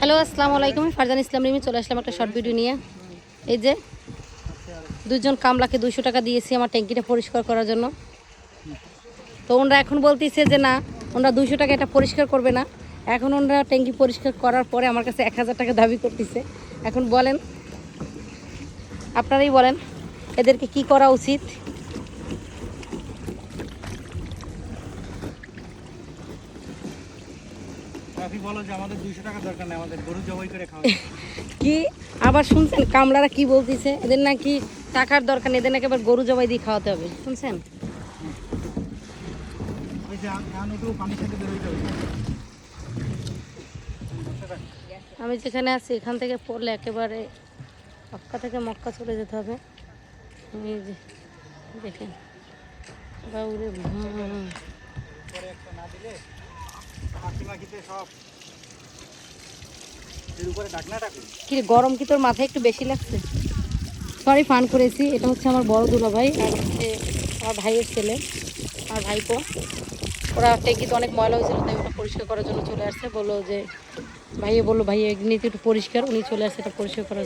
Hello, আসসালামু আলাইকুম। ফারজান ইসলাম রিমি চলে আসলাম একটা শর্ট ভিডিও নিয়ে। এই যে দুজন কামলাকে 200 টাকা দিয়েছি আমার ট্যাঙ্কিটা পরিষ্কার করার জন্য। তো ওনারা এখন বলতেছে যে না, ওনারা 200 টাকা এটা পরিষ্কার করবে না। এখন ওনারা ট্যাঙ্কি পরিষ্কার করার পরে আমার কাছে 1000 টাকা দাবি করতেছে। এখন বলেন, আপনারাই বলেন এদেরকে কি করা উচিত। কি আবার শুনছেন কামলারা কি বলতেছে, এদের নাকি টাকার দরকার নেই, এদের নাকি আবার গরু জবাই দিয়ে খাওয়াতে হবে। শুনছেন? আমি যেখানে আছি এখান থেকে পড়লে একেবারে মক্কা থেকে মক্কা চলে যেতে হবে। এই যে দেখেন বাউরে কি গরম, কি তোর মাথায় একটু বেশি লাগছে? সরি, ফান করেছি। এটা হচ্ছে আমার বড় দুলা ভাই আর হচ্ছে আমার ভাইয়ের ছেলে, আমার ভাইপো। ওরা ট্যাঙ্কিতে অনেক ময়লা হয়েছিল, তাই ওটা পরিষ্কার করার জন্য চলে আসছে। বললো যে ভাইয়ে বললো ভাইয়া এমনিতে একটু পরিষ্কার, উনি চলে আসছে এটা পরিষ্কার করার